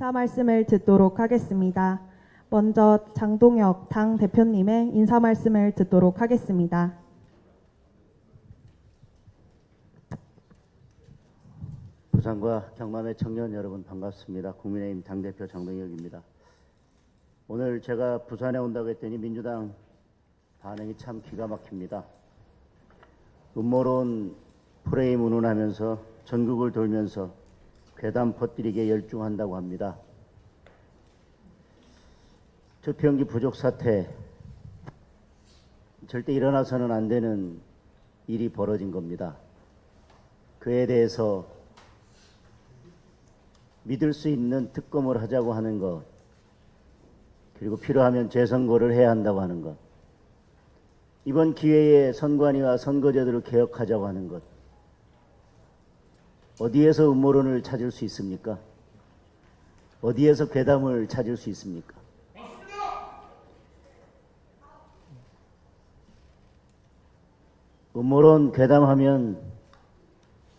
인사 말씀을 듣도록 하겠습니다. 먼저 장동혁 당 대표님의 인사 말씀을 듣도록 하겠습니다. 부산과 경남의 청년 여러분 반갑습니다. 국민의힘 당대표 장동혁입니다. 오늘 제가 부산에 온다고 했더니 민주당 반응이 참 기가 막힙니다. 음모론 프레임 운운하면서 전국을 돌면서 괴담 퍼뜨리기에 열중한다고 합니다. 투표용지 부족 사태, 절대 일어나서는 안 되는 일이 벌어진 겁니다. 그에 대해서 믿을 수 있는 특검을 하자고 하는 것, 그리고 필요하면 재선거를 해야 한다고 하는 것, 이번 기회에 선관위와 선거제도를 개혁하자고 하는 것, 어디에서 음모론을 찾을 수 있습니까? 어디에서 괴담을 찾을 수 있습니까? 음모론 괴담하면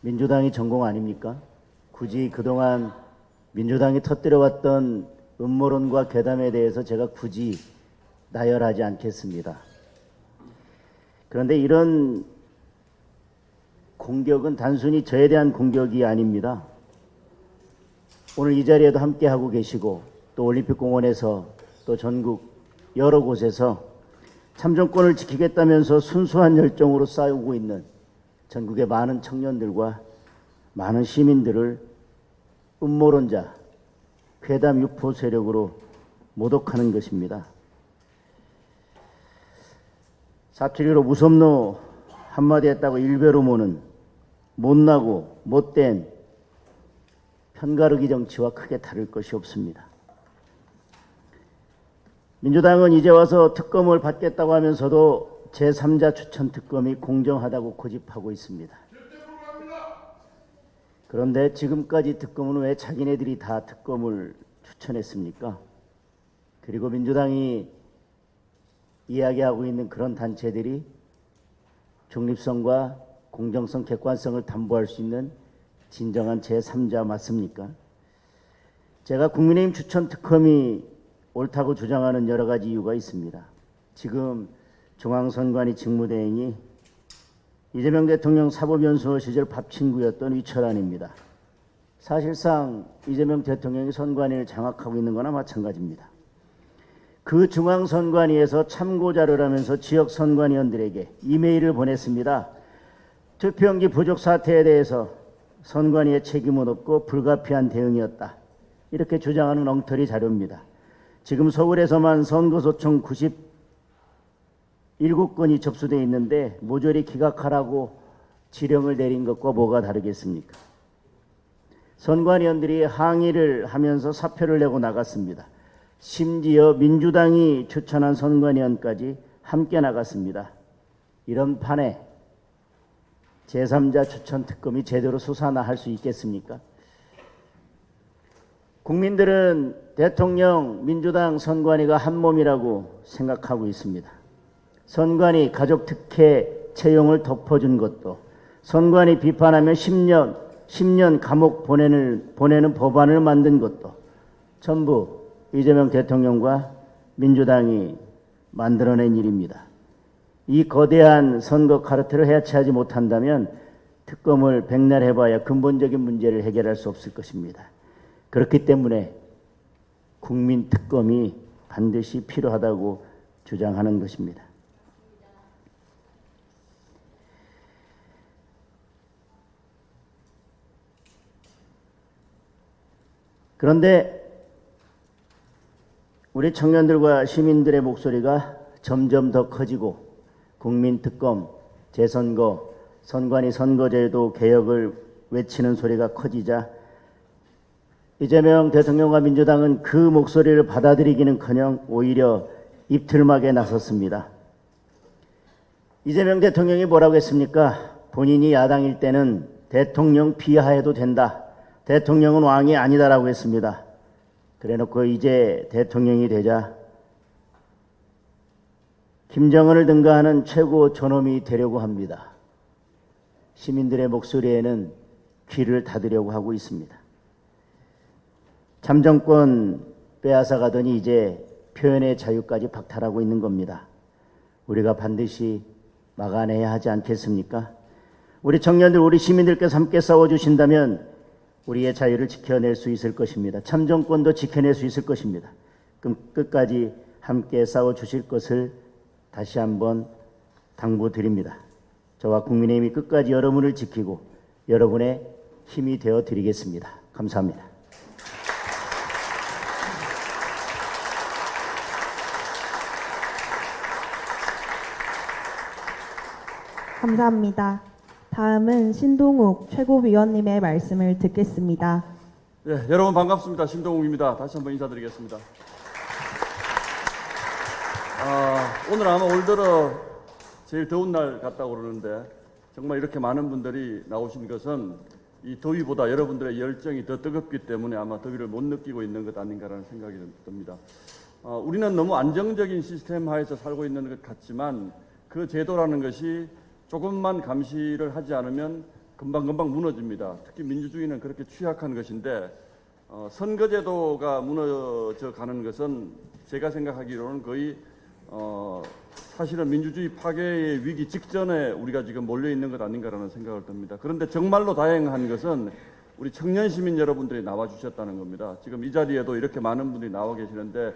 민주당이 전공 아닙니까? 굳이 그동안 민주당이 터뜨려왔던 음모론과 괴담에 대해서 제가 굳이 나열하지 않겠습니다. 그런데 이런 공격은 단순히 저에 대한 공격이 아닙니다. 오늘 이 자리에도 함께하고 계시고 또 올림픽공원에서 또 전국 여러 곳에서 참정권을 지키겠다면서 순수한 열정으로 싸우고 있는 전국의 많은 청년들과 많은 시민들을 음모론자, 괴담 유포 세력으로 모독하는 것입니다. 사투리로 무섭노 한마디 했다고 일배로 모는 못나고 못된 편가르기 정치와 크게 다를 것이 없습니다. 민주당은 이제 와서 특검을 받겠다고 하면서도 제3자 추천 특검이 공정하다고 고집하고 있습니다. 그런데 지금까지 특검은 왜 자기네들이 다 특검을 추천했습니까? 그리고 민주당이 이야기하고 있는 그런 단체들이 중립성과 공정성, 객관성을 담보할 수 있는 진정한 제3자 맞습니까? 제가 국민의힘 추천 특검이 옳다고 주장하는 여러 가지 이유가 있습니다. 지금 중앙선관위 직무대행이 이재명 대통령 사법연수원 시절 밥친구였던 위철환입니다. 사실상 이재명 대통령이 선관위를 장악하고 있는 거나 마찬가지입니다. 그 중앙선관위에서 참고자를 하면서 지역 선관위원들에게 이메일을 보냈습니다. 투표용지 부족 사태에 대해서 선관위의 책임은 없고 불가피한 대응이었다. 이렇게 주장하는 엉터리 자료입니다. 지금 서울에서만 선거소청 97건이 접수되어 있는데 모조리 기각하라고 지령을 내린 것과 뭐가 다르겠습니까? 선관위원들이 항의를 하면서 사표를 내고 나갔습니다. 심지어 민주당이 추천한 선관위원까지 함께 나갔습니다. 이런 판에 제3자 추천 특검이 제대로 수사나 할 수 있겠습니까? 국민들은 대통령, 민주당, 선관위가 한 몸이라고 생각하고 있습니다. 선관위 가족 특혜 채용을 덮어준 것도, 선관위 비판하면 10년 감옥 보내는 법안을 만든 것도 전부 이재명 대통령과 민주당이 만들어낸 일입니다. 이 거대한 선거 카르텔을 해체하지 못한다면 특검을 백날 해봐야 근본적인 문제를 해결할 수 없을 것입니다. 그렇기 때문에 국민 특검이 반드시 필요하다고 주장하는 것입니다. 그런데 우리 청년들과 시민들의 목소리가 점점 더 커지고 국민특검, 재선거, 선관위 선거제도 개혁을 외치는 소리가 커지자 이재명 대통령과 민주당은 그 목소리를 받아들이기는커녕 오히려 입틀막에 나섰습니다. 이재명 대통령이 뭐라고 했습니까? 본인이 야당일 때는 대통령 비하해도 된다. 대통령은 왕이 아니다라고 했습니다. 그래놓고 이제 대통령이 되자 김정은을 능가하는 최고 존엄이 되려고 합니다. 시민들의 목소리에는 귀를 닫으려고 하고 있습니다. 참정권 빼앗아 가더니 이제 표현의 자유까지 박탈하고 있는 겁니다. 우리가 반드시 막아내야 하지 않겠습니까? 우리 청년들, 우리 시민들께서 함께 싸워주신다면 우리의 자유를 지켜낼 수 있을 것입니다. 참정권도 지켜낼 수 있을 것입니다. 그럼 끝까지 함께 싸워주실 것을 다시 한번 당부드립니다. 저와 국민의힘이 끝까지 여러분을 지키고 여러분의 힘이 되어 드리겠습니다. 감사합니다. 감사합니다. 다음은 신동욱 최고위원님의 말씀을 듣겠습니다. 네, 여러분 반갑습니다. 신동욱입니다. 다시 한번 인사드리겠습니다. 오늘 아마 올 들어 제일 더운 날 같다고 그러는데 정말 이렇게 많은 분들이 나오신 것은 이 더위보다 여러분들의 열정이 더 뜨겁기 때문에 아마 더위를 못 느끼고 있는 것 아닌가라는 생각이 듭니다. 우리는 너무 안정적인 시스템 하에서 살고 있는 것 같지만 그 제도라는 것이 조금만 감시를 하지 않으면 금방금방 무너집니다. 특히 민주주의는 그렇게 취약한 것인데 선거제도가 무너져 가는 것은 제가 생각하기로는 거의 사실은 민주주의 파괴의 위기 직전에 우리가 지금 몰려있는 것 아닌가라는 생각을 듭니다. 그런데 정말로 다행한 것은 우리 청년 시민 여러분들이 나와주셨다는 겁니다. 지금 이 자리에도 이렇게 많은 분들이 나와 계시는데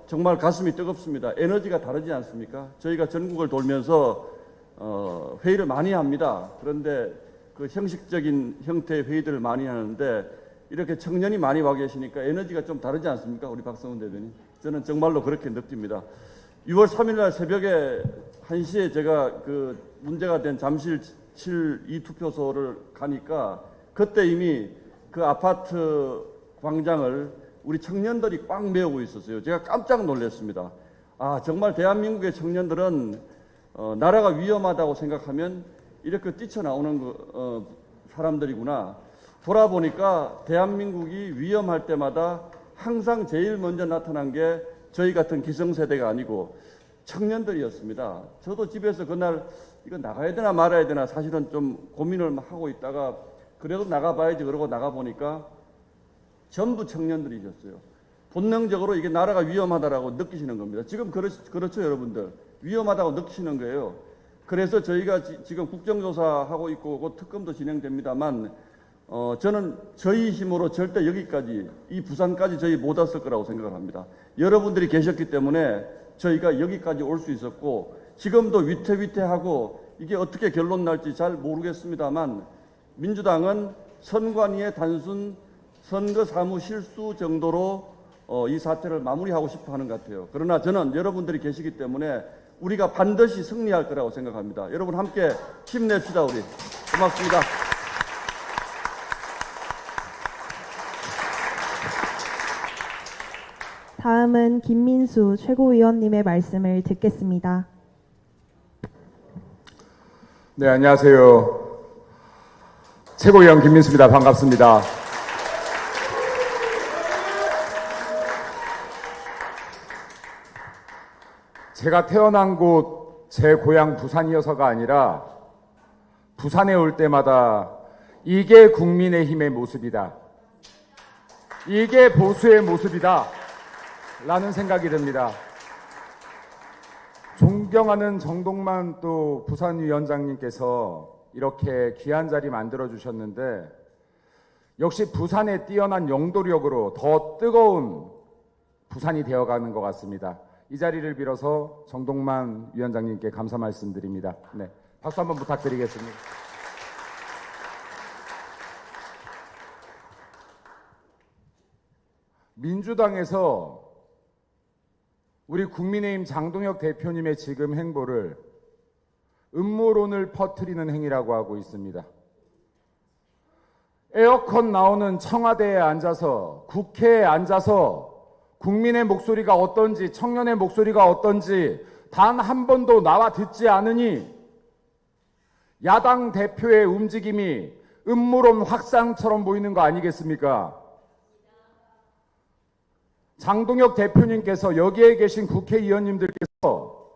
정말 가슴이 뜨겁습니다. 에너지가 다르지 않습니까? 저희가 전국을 돌면서 회의를 많이 합니다. 그런데 그 형식적인 형태의 회의들을 많이 하는데 이렇게 청년이 많이 와 계시니까 에너지가 좀 다르지 않습니까? 우리 박성훈 대변인. 저는 정말로 그렇게 느낍니다. 6월 3일 날 새벽에 1시에 제가 그 문제가 된 잠실 7이 투표소를 가니까 그때 이미 그 아파트 광장을 우리 청년들이 꽉 메우고 있었어요. 제가 깜짝 놀랐습니다. 정말 대한민국의 청년들은 나라가 위험하다고 생각하면 이렇게 뛰쳐나오는 사람들이구나. 돌아보니까 대한민국이 위험할 때마다 항상 제일 먼저 나타난 게 저희 같은 기성세대가 아니고 청년들이었습니다. 저도 집에서 그날 이거 나가야 되나 말아야 되나 사실은 좀 고민을 하고 있다가 그래도 나가봐야지 그러고 나가보니까 전부 청년들이셨어요. 본능적으로 이게 나라가 위험하다라고 느끼시는 겁니다. 지금 그렇죠 여러분들. 위험하다고 느끼시는 거예요. 그래서 저희가 지금 국정조사하고 있고 곧 특검도 진행됩니다만 저는 저희 힘으로 절대 여기까지 이 부산까지 저희 못 왔을 거라고 생각을 합니다. 여러분들이 계셨기 때문에 저희가 여기까지 올 수 있었고 지금도 위태위태하고 이게 어떻게 결론 날지 잘 모르겠습니다만 민주당은 선관위의 단순 선거 사무 실수 정도로 이 사태를 마무리하고 싶어 하는 것 같아요. 그러나 저는 여러분들이 계시기 때문에 우리가 반드시 승리할 거라고 생각합니다. 여러분 함께 힘냅시다 우리. 고맙습니다. 다음은 김민수 최고위원님의 말씀을 듣겠습니다. 네, 안녕하세요. 최고위원 김민수입니다. 반갑습니다. 제가 태어난 곳 제 고향 부산이어서가 아니라 부산에 올 때마다 이게 국민의힘의 모습이다. 이게 보수의 모습이다. 라는 생각이 듭니다. 존경하는 정동만 또 부산위원장님께서 이렇게 귀한 자리 만들어 주셨는데 역시 부산의 뛰어난 영도력으로 더 뜨거운 부산이 되어가는 것 같습니다. 이 자리를 빌어서 정동만 위원장님께 감사 말씀드립니다. 네, 박수 한번 부탁드리겠습니다. 민주당에서 우리 국민의힘 장동혁 대표님의 지금 행보를 음모론을 퍼뜨리는 행위라고 하고 있습니다. 에어컨 나오는 청와대에 앉아서 국회에 앉아서 국민의 목소리가 어떤지 청년의 목소리가 어떤지 단 한 번도 나와 듣지 않으니 야당 대표의 움직임이 음모론 확산처럼 보이는 거 아니겠습니까? 장동혁 대표님께서 여기에 계신 국회의원님들께서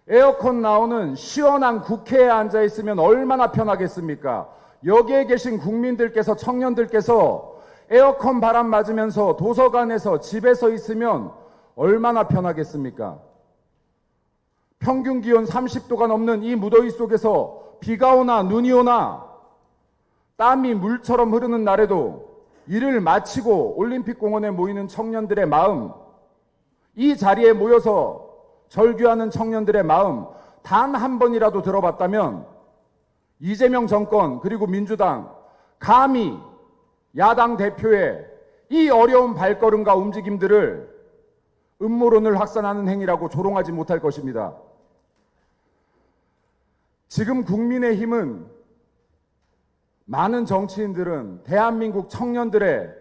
에어컨 나오는 시원한 국회에 앉아 있으면 얼마나 편하겠습니까? 여기에 계신 국민들께서 청년들께서 에어컨 바람 맞으면서 도서관에서 집에서 있으면 얼마나 편하겠습니까? 평균 기온 30도가 넘는 이 무더위 속에서 비가 오나 눈이 오나 땀이 물처럼 흐르는 날에도 일을 마치고 올림픽공원에 모이는 청년들의 마음, 이 자리에 모여서 절규하는 청년들의 마음 단 한 번이라도 들어봤다면 이재명 정권 그리고 민주당 감히 야당 대표의 이 어려운 발걸음과 움직임들을 음모론을 확산하는 행위라고 조롱하지 못할 것입니다. 지금 국민의힘은 많은 정치인들은 대한민국 청년들의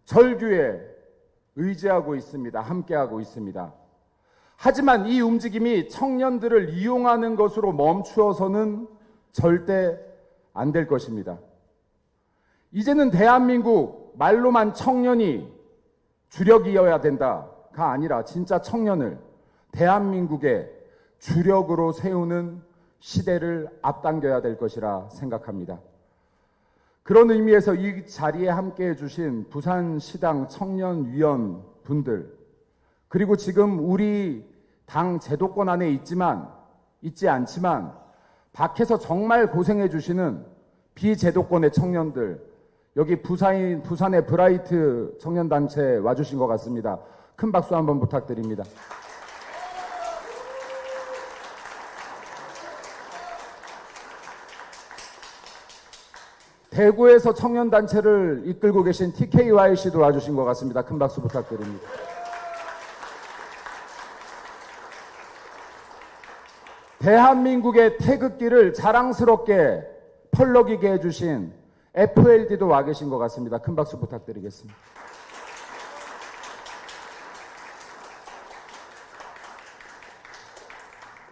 절규에 의지하고 있습니다. 함께하고 있습니다. 하지만 이 움직임이 청년들을 이용하는 것으로 멈추어서는 절대 안 될 것입니다. 이제는 대한민국 말로만 청년이 주력이어야 된다가 아니라 진짜 청년을 대한민국의 주력으로 세우는 시대를 앞당겨야 될 것이라 생각합니다. 그런 의미에서 이 자리에 함께해 주신 부산시당 청년위원 분들, 그리고 지금 우리 당 제도권 안에 있지 않지만 밖에서 정말 고생해 주시는 비제도권의 청년들, 여기 부산의 브라이트 청년단체 와주신 것 같습니다. 큰 박수 한번 부탁드립니다. 대구에서 청년단체를 이끌고 계신 TKYC도 와주신 것 같습니다. 큰 박수 부탁드립니다. 대한민국의 태극기를 자랑스럽게 펄럭이게 해주신 FLD도 와 계신 것 같습니다. 큰 박수 부탁드리겠습니다.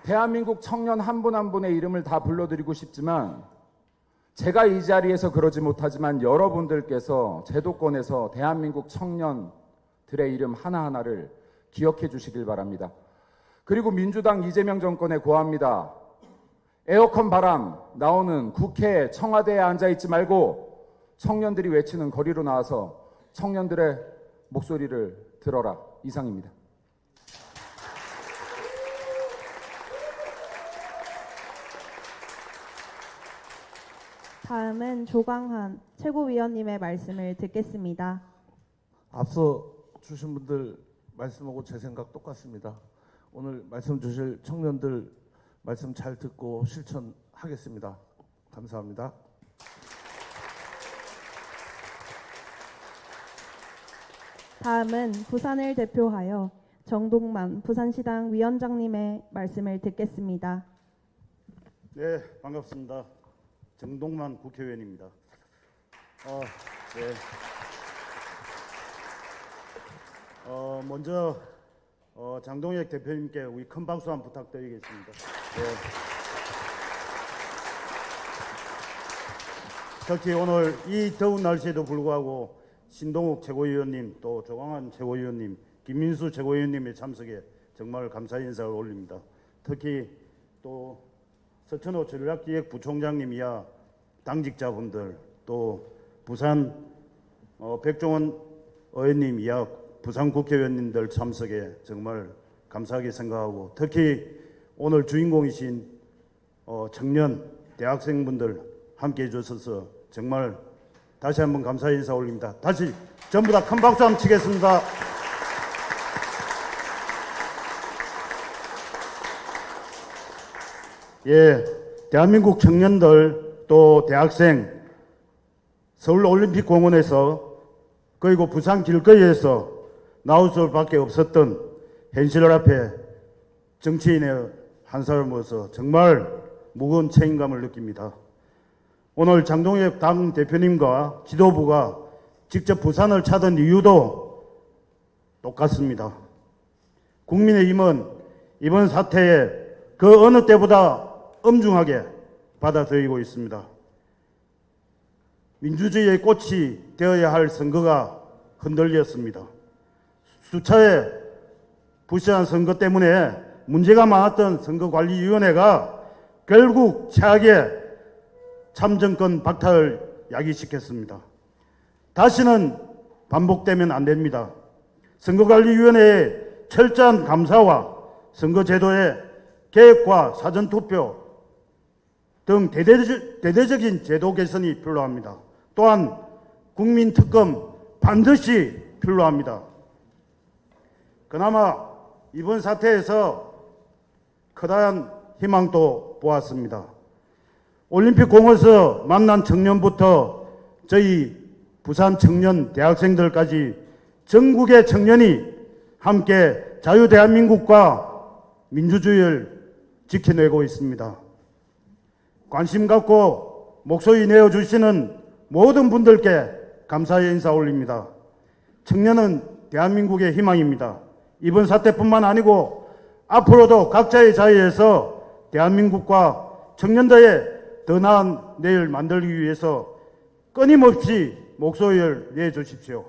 대한민국 청년 한 분 한 분의 이름을 다 불러드리고 싶지만 제가 이 자리에서 그러지 못하지만 여러분들께서 제도권에서 대한민국 청년들의 이름 하나하나를 기억해 주시길 바랍니다. 그리고 민주당 이재명 정권에 고합니다. 에어컨 바람 나오는 국회 청와대에 앉아있지 말고 청년들이 외치는 거리로 나와서 청년들의 목소리를 들어라. 이상입니다. 다음은 조광한 최고위원님의 말씀을 듣겠습니다. 앞서 주신 분들 말씀하고 제 생각 똑같습니다. 오늘 말씀 주실 청년들 말씀 잘 듣고 실천하겠습니다. 감사합니다. 다음은 부산을 대표하여 정동만 부산시당 위원장님의 말씀을 듣겠습니다. 네, 반갑습니다. 정동만 국회의원입니다. 먼저 장동혁 대표님께 우리 큰 박수 한번 부탁드리겠습니다. 네. 특히 오늘 이 더운 날씨에도 불구하고 신동욱 최고위원님, 또 조광한 최고위원님, 김민수 최고위원님의 참석에 정말 감사 인사를 올립니다. 특히 또 서천호 전략기획부총장님 이하 당직자분들, 또 부산 백종원 의원님 이하 부산 국회의원님들 참석에 정말 감사하게 생각하고, 특히 오늘 주인공이신 청년 대학생분들 함께해 주셔서 정말 다시 한번 감사 인사 올립니다. 다시 전부 다 큰 박수 한번 치겠습니다. 예, 대한민국 청년들 또 대학생 서울올림픽공원에서 그리고 부산 길거리에서 나올 수밖에 없었던 현실 앞에 정치인의 한 사람으로서 정말 무거운 책임감을 느낍니다. 오늘 장동혁 당 대표님과 지도부가 직접 부산을 찾은 이유도 똑같습니다. 국민의힘은 이번 사태에 그 어느 때보다 엄중하게 받아들이고 있습니다. 민주주의의 꽃이 되어야 할 선거가 흔들렸습니다. 수차의 부실한 선거 때문에 문제가 많았던 선거관리위원회가 결국 최악의 참정권 박탈을 야기시켰습니다. 다시는 반복되면 안 됩니다. 선거관리위원회의 철저한 감사와 선거제도의 개혁과 사전투표 등 대대적인 제도 개선이 필요합니다. 또한 국민특검 반드시 필요합니다. 그나마 이번 사태에서 커다란 희망도 보았습니다. 올림픽 공원에서 만난 청년부터 저희 부산 청년 대학생들까지 전국의 청년이 함께 자유대한민국과 민주주의를 지켜내고 있습니다. 관심 갖고 목소리 내어주시는 모든 분들께 감사의 인사 올립니다. 청년은 대한민국의 희망입니다. 이번 사태뿐만 아니고 앞으로도 각자의 자리에서 대한민국과 청년들의 더 나은 내일 만들기 위해서 끊임없이 목소리를 내주십시오.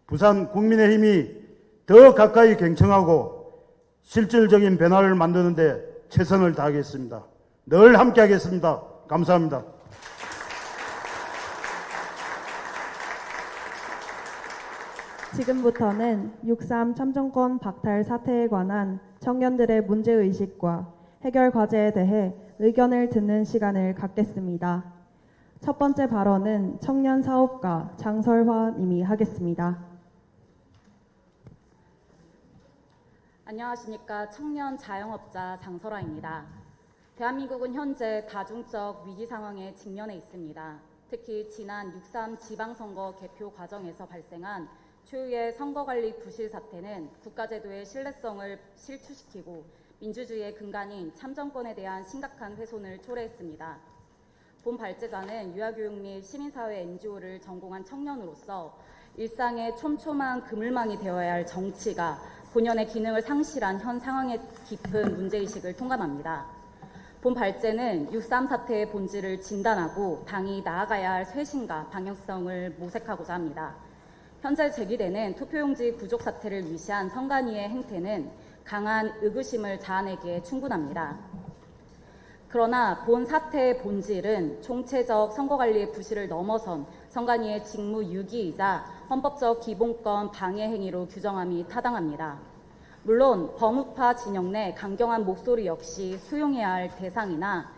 부산 국민의힘이 더 가까이 경청하고 실질적인 변화를 만드는 데 최선을 다하겠습니다. 늘 함께하겠습니다. 감사합니다. 지금부터는 6.3 참정권 박탈 사태에 관한 청년들의 문제의식과 해결 과제에 대해 의견을 듣는 시간을 갖겠습니다. 첫 번째 발언은 청년 사업가 장설화 님이 하겠습니다. 안녕하십니까. 청년 자영업자 장설화입니다. 대한민국은 현재 다중적 위기 상황에 직면해 있습니다. 특히 지난 6.3 지방선거 개표 과정에서 발생한 초유의 선거관리 부실 사태는 국가제도의 신뢰성을 실추시키고 민주주의의 근간인 참정권에 대한 심각한 훼손을 초래했습니다. 본 발제자는 유아교육 및 시민사회 NGO를 전공한 청년으로서 일상의 촘촘한 그물망이 되어야 할 정치가 본연의 기능을 상실한 현 상황의 깊은 문제의식을 통감합니다. 본 발제는 6.3 사태의 본질을 진단하고 당이 나아가야 할 쇄신과 방향성을 모색하고자 합니다. 현재 제기되는 투표용지 부족 사태를 위시한 선관위의 행태는 강한 의구심을 자아내기에 충분합니다. 그러나 본 사태의 본질은 총체적 선거관리의 부실을 넘어선 선관위의 직무 유기이자 헌법적 기본권 방해 행위로 규정함이 타당합니다. 물론 범우파 진영 내 강경한 목소리 역시 수용해야 할 대상이나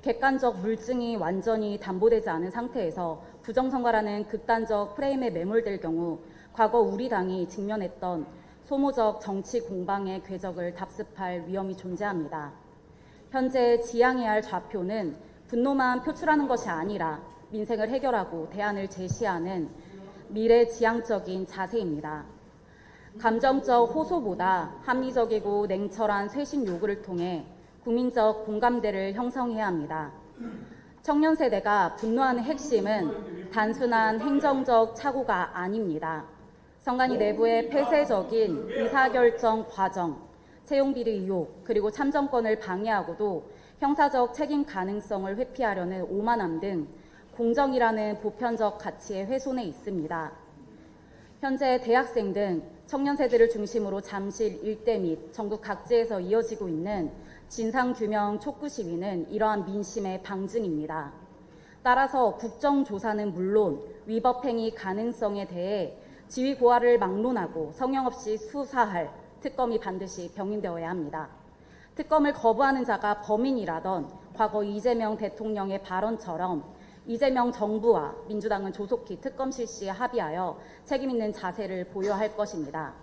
객관적 물증이 완전히 담보되지 않은 상태에서 부정선거라는 극단적 프레임에 매몰될 경우 과거 우리 당이 직면했던 소모적 정치 공방의 궤적을 답습할 위험이 존재합니다. 현재 지향해야 할 좌표는 분노만 표출하는 것이 아니라 민생을 해결하고 대안을 제시하는 미래지향적인 자세입니다. 감정적 호소보다 합리적이고 냉철한 쇄신 요구를 통해 국민적 공감대를 형성해야 합니다. 청년 세대가 분노하는 핵심은 단순한 행정적 착오가 아닙니다. 선관위 내부의 폐쇄적인 의사결정 과정, 채용비리 의혹, 그리고 참정권을 방해하고도 형사적 책임 가능성을 회피하려는 오만함 등 공정이라는 보편적 가치의 훼손에 있습니다. 현재 대학생 등 청년 세대를 중심으로 잠실 일대 및 전국 각지에서 이어지고 있는 진상규명 촉구 시위는 이러한 민심의 방증입니다. 따라서 국정조사는 물론 위법행위 가능성에 대해 지위고하를 막론하고 성형 없이 수사할 특검이 반드시 병행되어야 합니다. 특검을 거부하는 자가 범인이라던 과거 이재명 대통령의 발언처럼 이재명 정부와 민주당은 조속히 특검 실시에 합의하여 책임있는 자세를 보여야 할 것입니다.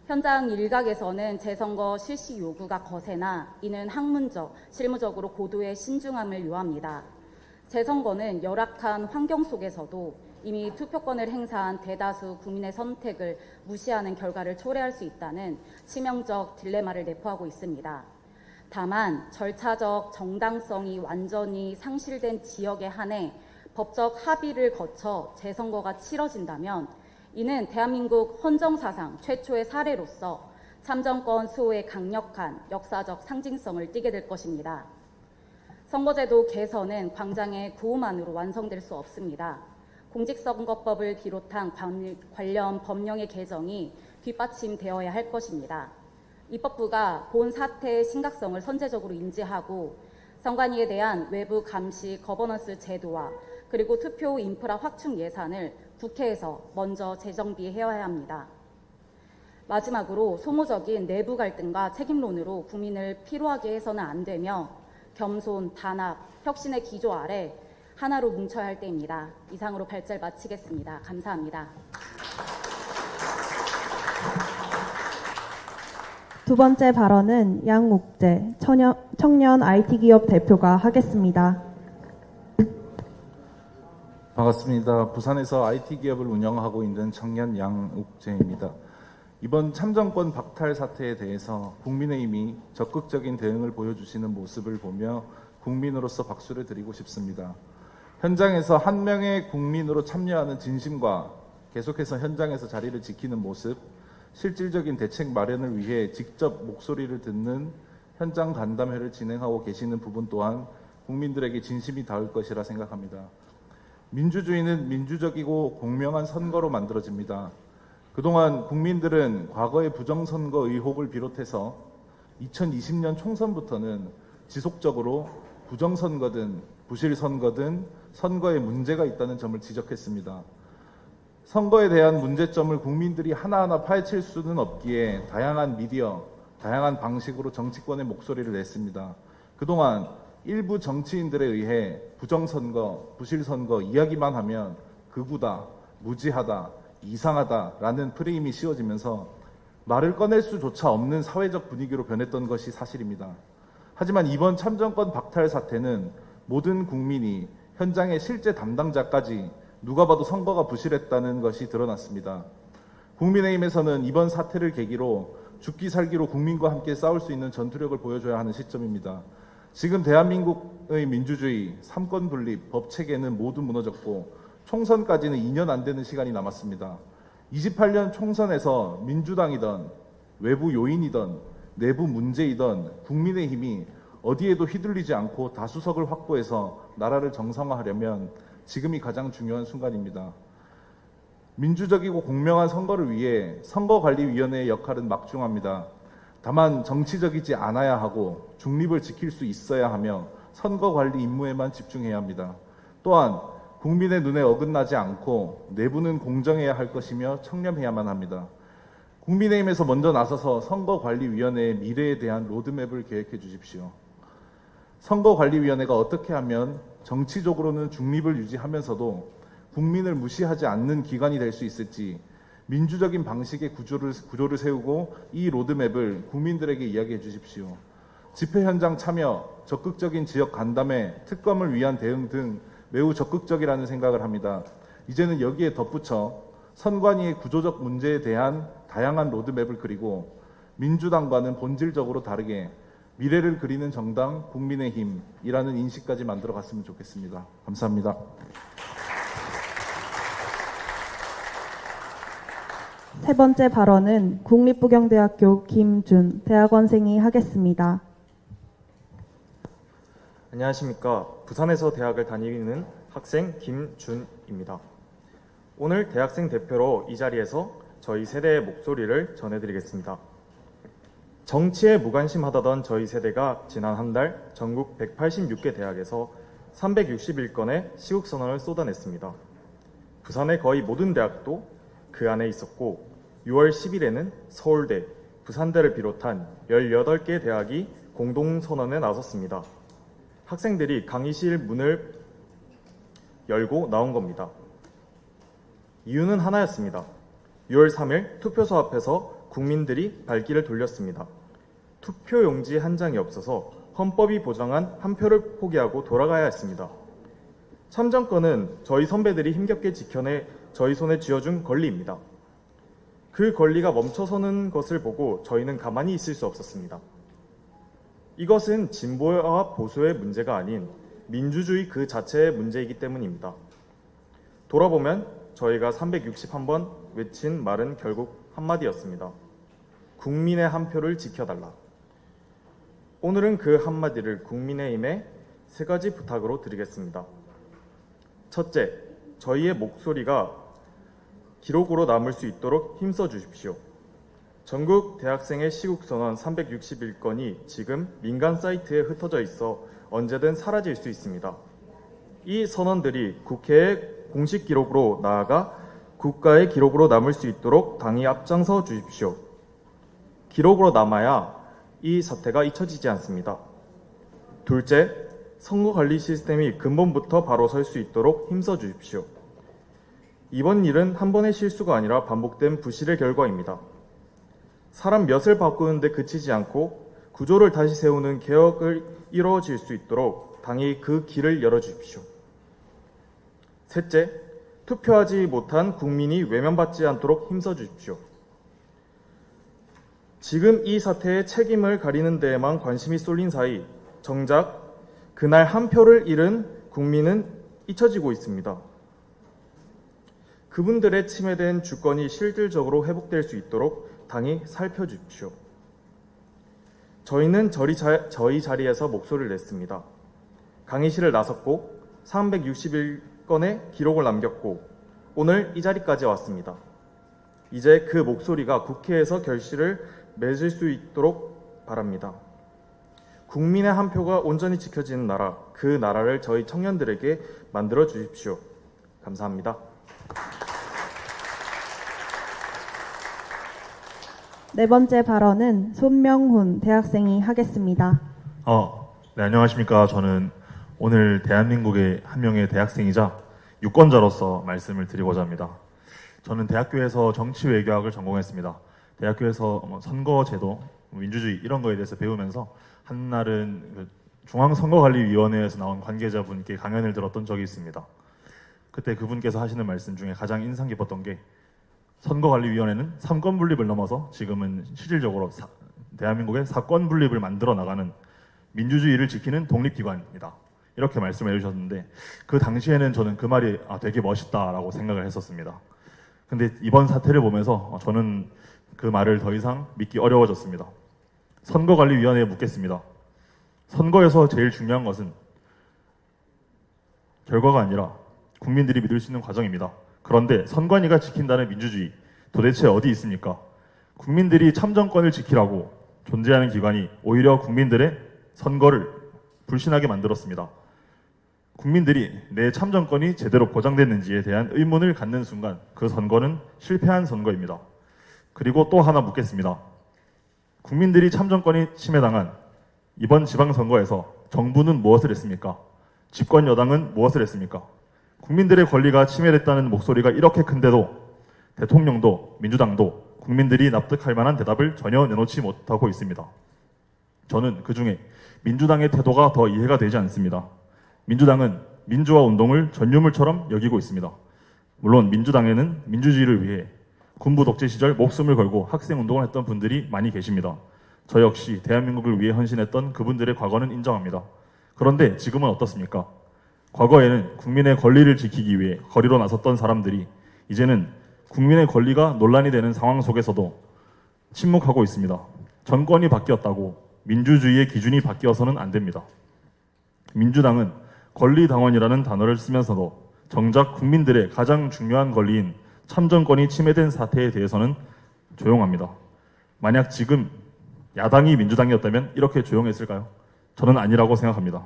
현장 일각에서는 재선거 실시 요구가 거세나 이는 학문적, 실무적으로 고도의 신중함을 요합니다. 재선거는 열악한 환경 속에서도 이미 투표권을 행사한 대다수 국민의 선택을 무시하는 결과를 초래할 수 있다는 치명적 딜레마를 내포하고 있습니다. 다만 절차적 정당성이 완전히 상실된 지역에 한해 법적 합의를 거쳐 재선거가 치러진다면 이는 대한민국 헌정사상 최초의 사례로서 참정권 수호의 강력한 역사적 상징성을 띠게 될 것입니다. 선거제도 개선은 광장의 구호만으로 완성될 수 없습니다. 공직선거법을 비롯한 관련 법령의 개정이 뒷받침되어야 할 것입니다. 입법부가 본 사태의 심각성을 선제적으로 인지하고 선관위에 대한 외부 감시 거버넌스 제도와 그리고 투표 인프라 확충 예산을 국회에서 먼저 재정비해야 합니다. 마지막으로 소모적인 내부 갈등과 책임론으로 국민을 피로하게 해서는 안 되며 겸손, 단합, 혁신의 기조 아래 하나로 뭉쳐야 할 때입니다. 이상으로 발제를 마치겠습니다. 감사합니다. 두 번째 발언은 양욱재 청년 IT기업 대표가 하겠습니다. 반갑습니다. 부산에서 IT기업을 운영하고 있는 청년 양욱재입니다. 이번 참정권 박탈 사태에 대해서 국민의힘이 적극적인 대응을 보여주시는 모습을 보며 국민으로서 박수를 드리고 싶습니다. 현장에서 한 명의 국민으로 참여하는 진심과 계속해서 현장에서 자리를 지키는 모습, 실질적인 대책 마련을 위해 직접 목소리를 듣는 현장 간담회를 진행하고 계시는 부분 또한 국민들에게 진심이 닿을 것이라 생각합니다. 민주주의는 민주적이고 공명한 선거로 만들어집니다. 그동안 국민들은 과거의 부정선거 의혹을 비롯해서 2020년 총선부터는 지속적으로 부정선거든 부실선거든 선거에 문제가 있다는 점을 지적했습니다. 선거에 대한 문제점을 국민들이 하나하나 파헤칠 수는 없기에 다양한 미디어, 다양한 방식으로 정치권의 목소리를 냈습니다. 그동안 일부 정치인들에 의해 부정선거, 부실선거 이야기만 하면 극우다, 무지하다, 이상하다라는 프레임이 씌워지면서 말을 꺼낼 수조차 없는 사회적 분위기로 변했던 것이 사실입니다. 하지만 이번 참정권 박탈 사태는 모든 국민이 현장의 실제 담당자까지 누가 봐도 선거가 부실했다는 것이 드러났습니다. 국민의힘에서는 이번 사태를 계기로 죽기 살기로 국민과 함께 싸울 수 있는 전투력을 보여줘야 하는 시점입니다. 지금 대한민국의 민주주의, 삼권 분립, 법 체계는 모두 무너졌고 총선까지는 2년 안 되는 시간이 남았습니다. 28년 총선에서 민주당이든 외부 요인이든 내부 문제이든 국민의힘이 어디에도 휘둘리지 않고 다수석을 확보해서 나라를 정상화하려면 지금이 가장 중요한 순간입니다. 민주적이고 공명한 선거를 위해 선거관리위원회의 역할은 막중합니다. 다만 정치적이지 않아야 하고 중립을 지킬 수 있어야 하며 선거관리 임무에만 집중해야 합니다. 또한 국민의 눈에 어긋나지 않고 내부는 공정해야 할 것이며 청렴해야만 합니다. 국민의힘에서 먼저 나서서 선거관리위원회의 미래에 대한 로드맵을 계획해 주십시오. 선거관리위원회가 어떻게 하면 정치적으로는 중립을 유지하면서도 국민을 무시하지 않는 기관이 될 수 있을지 민주적인 방식의 구조를 세우고 이 로드맵을 국민들에게 이야기해 주십시오. 집회 현장 참여, 적극적인 지역 간담회, 특검을 위한 대응 등 매우 적극적이라는 생각을 합니다. 이제는 여기에 덧붙여 선관위의 구조적 문제에 대한 다양한 로드맵을 그리고 민주당과는 본질적으로 다르게 미래를 그리는 정당 국민의힘이라는 인식까지 만들어 갔으면 좋겠습니다. 감사합니다. 세 번째 발언은 국립부경대학교 김준 대학원생이 하겠습니다. 안녕하십니까. 부산에서 대학을 다니는 학생 김준입니다. 오늘 대학생 대표로 이 자리에서 저희 세대의 목소리를 전해드리겠습니다. 정치에 무관심하다던 저희 세대가 지난 한 달 전국 186개 대학에서 361건의 시국선언을 쏟아냈습니다. 부산의 거의 모든 대학도 그 안에 있었고 6월 10일에는 서울대, 부산대를 비롯한 18개 대학이 공동선언에 나섰습니다. 학생들이 강의실 문을 열고 나온 겁니다. 이유는 하나였습니다. 6월 3일 투표소 앞에서 국민들이 발길을 돌렸습니다. 투표용지 한 장이 없어서 헌법이 보장한 한 표를 포기하고 돌아가야 했습니다. 참정권은 저희 선배들이 힘겹게 지켜내 저희 손에 쥐어준 권리입니다. 그 권리가 멈춰서는 것을 보고 저희는 가만히 있을 수 없었습니다. 이것은 진보와 보수의 문제가 아닌 민주주의 그 자체의 문제이기 때문입니다. 돌아보면 저희가 361번 외친 말은 결국 한마디였습니다. 국민의 한 표를 지켜달라. 오늘은 그 한마디를 국민의힘에 세 가지 부탁으로 드리겠습니다. 첫째, 저희의 목소리가 기록으로 남을 수 있도록 힘써 주십시오. 전국 대학생의 시국선언 361건이 지금 민간 사이트에 흩어져 있어 언제든 사라질 수 있습니다. 이 선언들이 국회의 공식 기록으로 나아가 국가의 기록으로 남을 수 있도록 당이 앞장서 주십시오. 기록으로 남아야 이 사태가 잊혀지지 않습니다. 둘째, 선거관리 시스템이 근본부터 바로 설 수 있도록 힘써 주십시오. 이번 일은 한 번의 실수가 아니라 반복된 부실의 결과입니다. 사람 몇을 바꾸는데 그치지 않고 구조를 다시 세우는 개혁을 이루어질 수 있도록 당이 그 길을 열어주십시오. 셋째, 투표하지 못한 국민이 외면받지 않도록 힘써 주십시오. 지금 이 사태의 책임을 가리는 데에만 관심이 쏠린 사이 정작 그날 한 표를 잃은 국민은 잊혀지고 있습니다. 그분들의 침해된 주권이 실질적으로 회복될 수 있도록 당이 살펴주십시오. 저희는 저희 자리에서 목소리를 냈습니다. 강의실을 나섰고 361건의 기록을 남겼고 오늘 이 자리까지 왔습니다. 이제 그 목소리가 국회에서 결실을 맺을 수 있도록 바랍니다. 국민의 한 표가 온전히 지켜지는 나라, 그 나라를 저희 청년들에게 만들어 주십시오. 감사합니다. 네 번째 발언은 손명훈 대학생이 하겠습니다. 네, 안녕하십니까. 저는 오늘 대한민국의 한 명의 대학생이자 유권자로서 말씀을 드리고자 합니다. 저는 대학교에서 정치외교학을 전공했습니다. 대학교에서 선거제도, 민주주의 이런 거에 대해서 배우면서 한날은 중앙선거관리위원회에서 나온 관계자분께 강연을 들었던 적이 있습니다. 그때 그분께서 하시는 말씀 중에 가장 인상 깊었던 게 선거관리위원회는 삼권 분립을 넘어서 지금은 실질적으로 대한민국의 사권 분립을 만들어 나가는 민주주의를 지키는 독립기관이다. 이렇게 말씀해 주셨는데 그 당시에는 저는 그 말이 되게 멋있다라고 생각을 했었습니다. 근데 이번 사태를 보면서 저는 그 말을 더 이상 믿기 어려워졌습니다. 선거관리위원회에 묻겠습니다. 선거에서 제일 중요한 것은 결과가 아니라 국민들이 믿을 수 있는 과정입니다. 그런데 선관위가 지킨다는 민주주의 도대체 어디 있습니까? 국민들이 참정권을 지키라고 존재하는 기관이 오히려 국민들의 선거를 불신하게 만들었습니다. 국민들이 내 참정권이 제대로 보장됐는지에 대한 의문을 갖는 순간 그 선거는 실패한 선거입니다. 그리고 또 하나 묻겠습니다. 국민들이 참정권이 침해당한 이번 지방선거에서 정부는 무엇을 했습니까? 집권 여당은 무엇을 했습니까? 국민들의 권리가 침해됐다는 목소리가 이렇게 큰데도 대통령도 민주당도 국민들이 납득할 만한 대답을 전혀 내놓지 못하고 있습니다. 저는 그중에 민주당의 태도가 더 이해가 되지 않습니다. 민주당은 민주화 운동을 전유물처럼 여기고 있습니다. 물론 민주당에는 민주주의를 위해 군부 독재 시절 목숨을 걸고 학생운동을 했던 분들이 많이 계십니다. 저 역시 대한민국을 위해 헌신했던 그분들의 과거는 인정합니다. 그런데 지금은 어떻습니까? 과거에는 국민의 권리를 지키기 위해 거리로 나섰던 사람들이 이제는 국민의 권리가 논란이 되는 상황 속에서도 침묵하고 있습니다. 정권이 바뀌었다고 민주주의의 기준이 바뀌어서는 안 됩니다. 민주당은 권리당원이라는 단어를 쓰면서도 정작 국민들의 가장 중요한 권리인 참정권이 침해된 사태에 대해서는 조용합니다. 만약 지금 야당이 민주당이었다면 이렇게 조용했을까요? 저는 아니라고 생각합니다.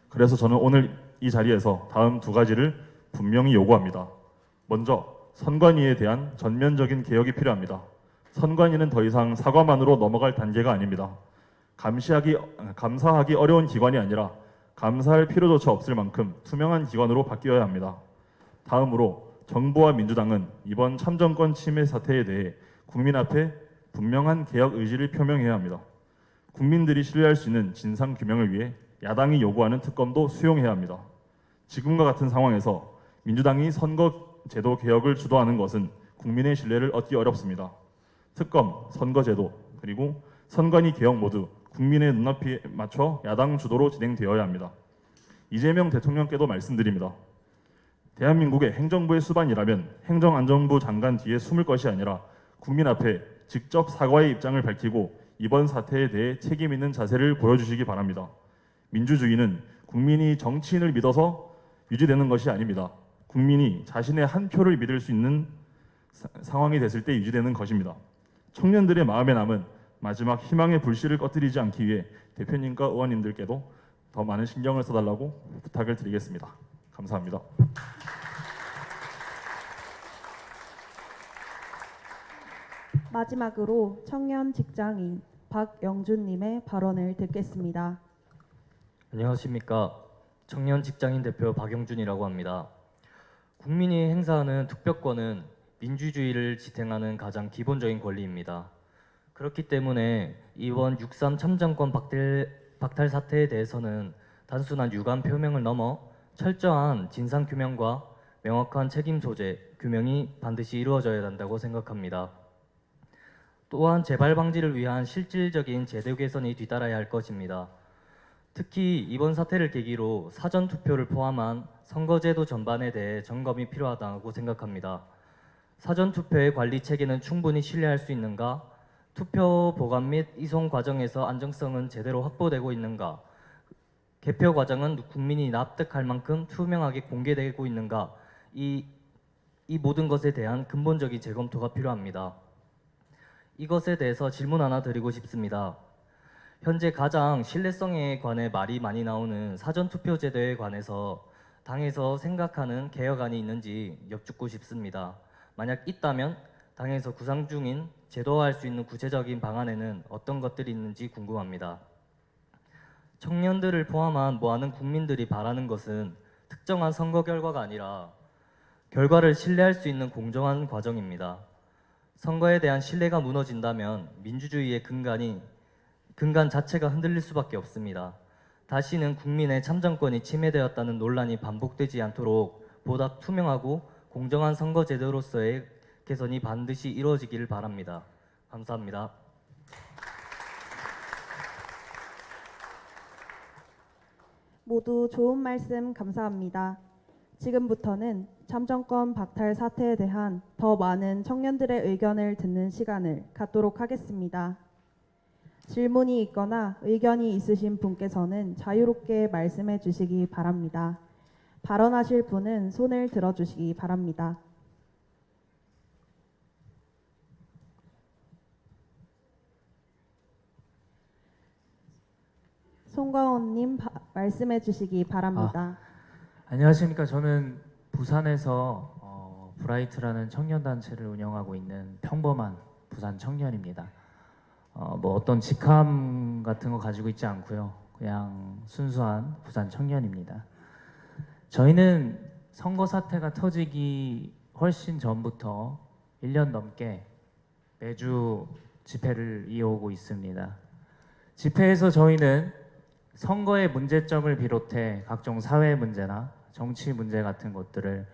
그래서 저는 오늘 이 자리에서 다음 두 가지를 분명히 요구합니다. 먼저 선관위에 대한 전면적인 개혁이 필요합니다. 선관위는 더 이상 사과만으로 넘어갈 단계가 아닙니다. 감사하기 어려운 기관이 아니라 감사할 필요조차 없을 만큼 투명한 기관으로 바뀌어야 합니다. 다음으로 정부와 민주당은 이번 참정권 침해 사태에 대해 국민 앞에 분명한 개혁 의지를 표명해야 합니다. 국민들이 신뢰할 수 있는 진상 규명을 위해 야당이 요구하는 특검도 수용해야 합니다. 지금과 같은 상황에서 민주당이 선거제도 개혁을 주도하는 것은 국민의 신뢰를 얻기 어렵습니다. 특검, 선거제도, 그리고 선관위 개혁 모두 국민의 눈앞에 맞춰 야당 주도로 진행되어야 합니다. 이재명 대통령께도 말씀드립니다. 대한민국의 행정부의 수반이라면 행정안전부 장관 뒤에 숨을 것이 아니라 국민 앞에 직접 사과의 입장을 밝히고 이번 사태에 대해 책임 있는 자세를 보여주시기 바랍니다. 민주주의는 국민이 정치인을 믿어서 유지되는 것이 아닙니다. 국민이 자신의 한 표를 믿을 수 있는 상황이 됐을 때 유지되는 것입니다. 청년들의 마음에 남은 마지막 희망의 불씨를 꺼뜨리지 않기 위해 대표님과 의원님들께도 더 많은 신경을 써달라고 부탁을 드리겠습니다. 감사합니다. 마지막으로 청년 직장인 박영준님의 발언을 듣겠습니다. 안녕하십니까. 청년 직장인 대표 박영준이라고 합니다. 국민이 행사하는 투표권은 민주주의를 지탱하는 가장 기본적인 권리입니다. 그렇기 때문에 이번 6.3 참정권 박탈 사태에 대해서는 단순한 유감 표명을 넘어 철저한 진상 규명과 명확한 책임 소재, 규명이 반드시 이루어져야 한다고 생각합니다. 또한 재발 방지를 위한 실질적인 제도 개선이 뒤따라야 할 것입니다. 특히 이번 사태를 계기로 사전 투표를 포함한 선거제도 전반에 대해 점검이 필요하다고 생각합니다. 사전 투표의 관리 체계는 충분히 신뢰할 수 있는가? 투표 보관 및 이송 과정에서 안정성은 제대로 확보되고 있는가? 개표 과정은 국민이 납득할 만큼 투명하게 공개되고 있는가? 이 모든 것에 대한 근본적인 재검토가 필요합니다. 이것에 대해서 질문 하나 드리고 싶습니다. 현재 가장 신뢰성에 관해 말이 많이 나오는 사전투표 제도에 관해서 당에서 생각하는 개혁안이 있는지 여쭙고 싶습니다. 만약 있다면 당에서 구상 중인 제도화할 수 있는 구체적인 방안에는 어떤 것들이 있는지 궁금합니다. 청년들을 포함한 많은 국민들이 바라는 것은 특정한 선거 결과가 아니라 결과를 신뢰할 수 있는 공정한 과정입니다. 선거에 대한 신뢰가 무너진다면 민주주의의 근간 자체가 흔들릴 수밖에 없습니다. 다시는 국민의 참정권이 침해되었다는 논란이 반복되지 않도록 보다 투명하고 공정한 선거 제도로서의 개선이 반드시 이루어지기를 바랍니다. 감사합니다. 모두 좋은 말씀 감사합니다. 지금부터는 참정권 박탈 사태에 대한 더 많은 청년들의 의견을 듣는 시간을 갖도록 하겠습니다. 질문이 있거나 의견이 있으신 분께서는 자유롭게 말씀해 주시기 바랍니다. 발언하실 분은 손을 들어주시기 바랍니다. 송광호님 말씀해 주시기 바랍니다. 안녕하십니까. 저는 부산에서 브라이트라는 청년단체를 운영하고 있는 평범한 부산 청년입니다. 뭐 어떤 직함 같은 거 가지고 있지 않고요. 그냥 순수한 부산 청년입니다. 저희는 선거 사태가 터지기 훨씬 전부터 1년 넘게 매주 집회를 이어오고 있습니다. 집회에서 저희는 선거의 문제점을 비롯해 각종 사회 문제나 정치 문제 같은 것들을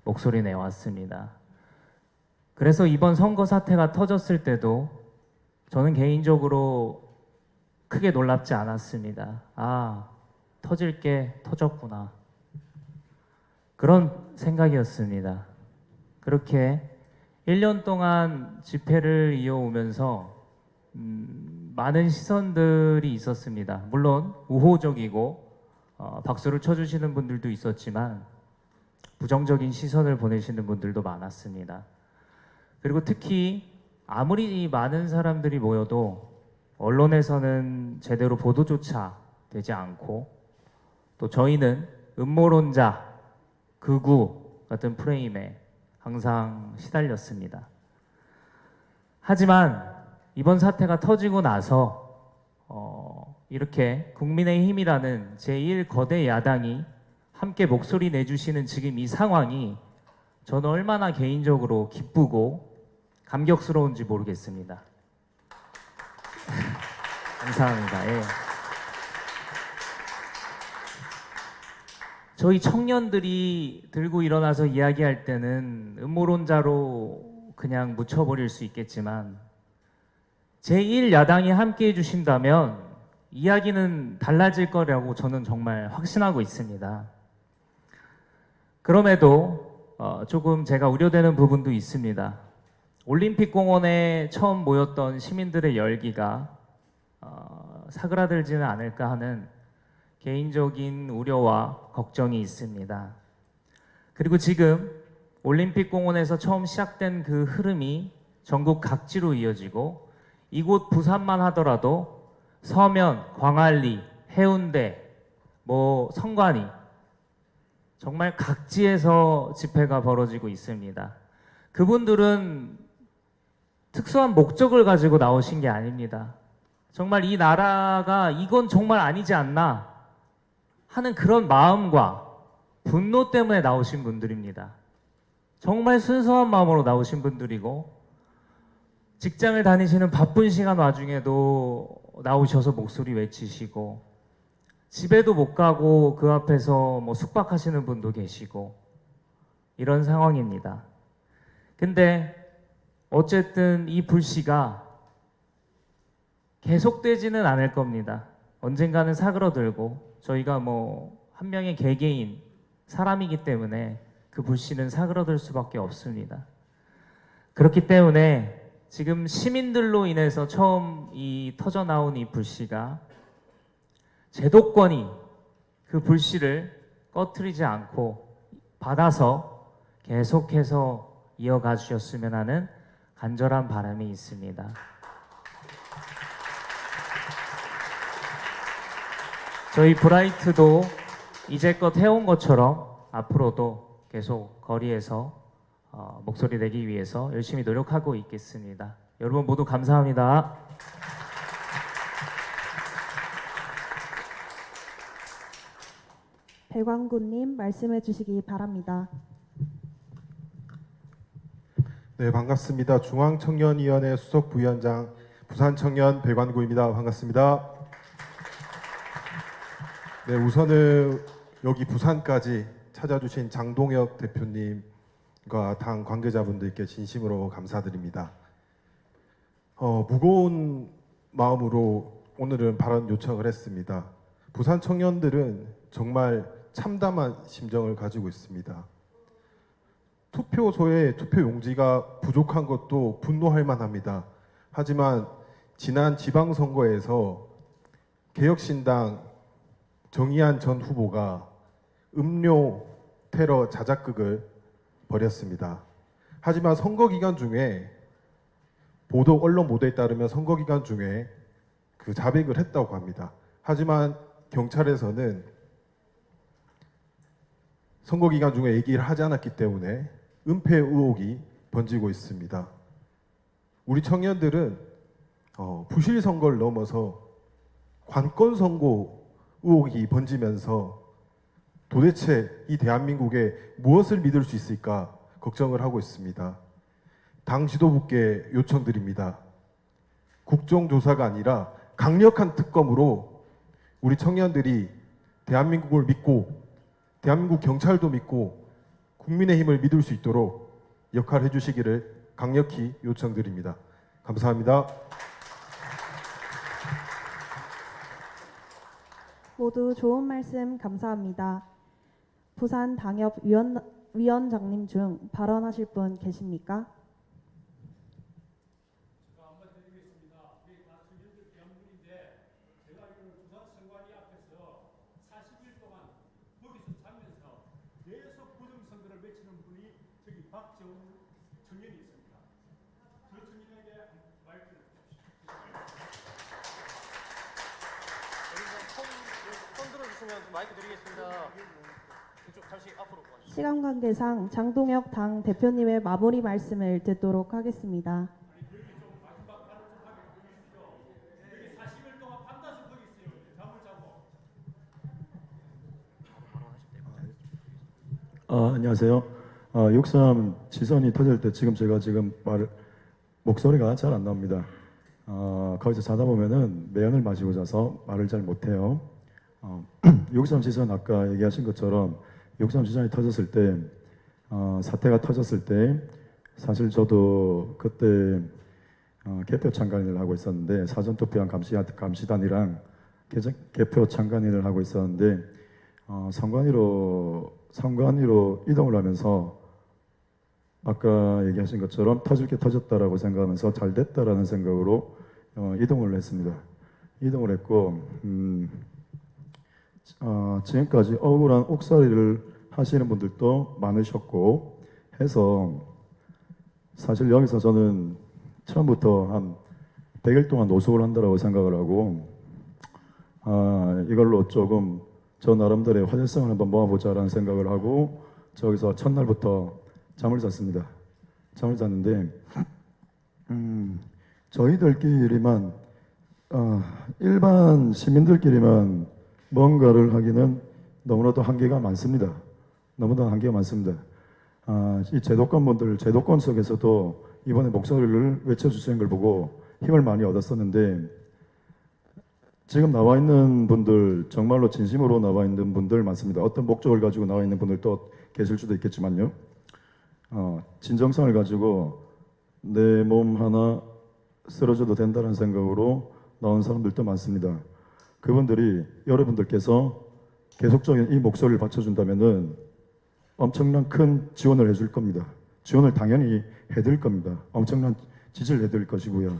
목소리 내왔습니다. 그래서 이번 선거 사태가 터졌을 때도 저는 개인적으로 크게 놀랍지 않았습니다. 아, 터질 게 터졌구나. 그런 생각이었습니다. 그렇게 1년 동안 집회를 이어오면서 많은 시선들이 있었습니다. 물론 우호적이고 박수를 쳐주시는 분들도 있었지만 부정적인 시선을 보내시는 분들도 많았습니다. 그리고 특히 아무리 많은 사람들이 모여도 언론에서는 제대로 보도조차 되지 않고 또 저희는 음모론자, 극우 같은 프레임에 항상 시달렸습니다. 하지만 이번 사태가 터지고 나서 이렇게 국민의힘이라는 제1거대 야당이 함께 목소리 내주시는 지금 이 상황이 저는 얼마나 개인적으로 기쁘고 감격스러운지 모르겠습니다. 감사합니다. 예. 저희 청년들이 들고 일어나서 이야기할 때는 음모론자로 그냥 묻혀버릴 수 있겠지만 제1야당이 함께 해주신다면 이야기는 달라질 거라고 저는 정말 확신하고 있습니다. 그럼에도 조금 제가 우려되는 부분도 있습니다. 올림픽공원에 처음 모였던 시민들의 열기가 사그라들지는 않을까 하는 개인적인 우려와 걱정이 있습니다. 그리고 지금 올림픽공원에서 처음 시작된 그 흐름이 전국 각지로 이어지고 이곳 부산만 하더라도 서면, 광안리, 해운대, 성관이 정말 각지에서 집회가 벌어지고 있습니다. 그분들은 특수한 목적을 가지고 나오신 게 아닙니다. 정말 이 나라가 이건 정말 아니지 않나 하는 그런 마음과 분노 때문에 나오신 분들입니다. 정말 순수한 마음으로 나오신 분들이고 직장을 다니시는 바쁜 시간 와중에도 나오셔서 목소리 외치시고 집에도 못 가고 그 앞에서 뭐 숙박하시는 분도 계시고 이런 상황입니다. 근데 어쨌든 이 불씨가 계속되지는 않을 겁니다. 언젠가는 사그러들고 저희가 뭐 한 명의 개개인 사람이기 때문에 그 불씨는 사그러들 수밖에 없습니다. 그렇기 때문에 지금 시민들로 인해서 처음 이 터져 나온 이 불씨가 제도권이 그 불씨를 꺼트리지 않고 받아서 계속해서 이어가 주셨으면 하는 간절한 바람이 있습니다. 저희 브라이트도 이제껏 해온 것처럼 앞으로도 계속 거리에서 목소리 내기 위해서 열심히 노력하고 있겠습니다. 여러분 모두 감사합니다. 배광구님 말씀해 주시기 바랍니다. 네, 반갑습니다. 중앙청년위원회 수석부위원장 부산청년 배관구입니다. 반갑습니다. 네, 우선은 여기 부산까지 찾아주신 장동혁 대표님과 당 관계자분들께 진심으로 감사드립니다. 무거운 마음으로 오늘은 발언 요청을 했습니다. 부산 청년들은 정말 참담한 심정을 가지고 있습니다. 투표소에 투표용지가 부족한 것도 분노할 만합니다. 하지만 지난 지방선거에서 개혁신당 정의안 전 후보가 음료 테러 자작극을 벌였습니다. 하지만 선거 기간 중에 언론 보도에 따르면 선거 기간 중에 그 자백을 했다고 합니다. 하지만 경찰에서는 선거 기간 중에 얘기를 하지 않았기 때문에 은폐 의혹이 번지고 있습니다. 우리 청년들은 부실 선거를 넘어서 관권 선거 의혹이 번지면서 도대체 이 대한민국에 무엇을 믿을 수 있을까 걱정을 하고 있습니다. 당 지도부께 요청드립니다. 국정조사가 아니라 강력한 특검으로 우리 청년들이 대한민국을 믿고 대한민국 경찰도 믿고 국민의힘을 믿을 수 있도록 역할을 해주시기를 강력히 요청드립니다. 감사합니다. 모두 좋은 말씀 감사합니다. 부산 당협 위원장님 중 발언하실 분 계십니까? 마이크 드리겠습니다. 잠시 앞으로 가주세요. 시간 관계상 장동혁 당 대표님의 마무리 말씀을 듣도록 하겠습니다. 안녕하세요. 6.3 지선이 터질 때 지금 목소리가 잘 안 나옵니다. 거기서 자다 보면은 매연을 마시고 자서 말을 잘 못해요. 6.3 지선 아까 얘기하신 것처럼 6.3 지선이 터졌을 때 사태가 터졌을 때 사실 저도 그때 개표 참관인을 하고 있었는데 사전투표한 감시단이랑 개표 참관인을 하고 있었는데 선관위로 이동을 하면서 아까 얘기하신 것처럼 터질 게 터졌다라고 생각하면서 잘 됐다라는 생각으로 이동을 했습니다. 이동을 했고 지금까지 억울한 옥살이를 하시는 분들도 많으셨고 해서 사실 여기서 저는 처음부터 한 100일 동안 노숙을 한다라고 생각을 하고 이걸로 조금 저 나름대로의 화제성을 한번 모아보자라는 생각을 하고 저기서 첫날부터 잠을 잤습니다. 잠을 잤는데 저희들끼리만 일반 시민들끼리만 뭔가를 하기는 너무나도 한계가 많습니다. 너무나 한계가 많습니다. 이 제도권분들, 제도권 속에서도 이번에 목소리를 외쳐주시는 걸 보고 힘을 많이 얻었었는데, 지금 나와 있는 분들, 정말로 진심으로 나와 있는 분들 많습니다. 어떤 목적을 가지고 나와 있는 분들도 계실 수도 있겠지만요. 진정성을 가지고 내 몸 하나 쓰러져도 된다는 생각으로 나온 사람들도 많습니다. 그분들이 여러분들께서 계속적인 이 목소리를 받쳐준다면은 엄청난 큰 지원을 해줄 겁니다. 지원을 당연히 해드릴 겁니다. 엄청난 지지를 해드릴 것이고요.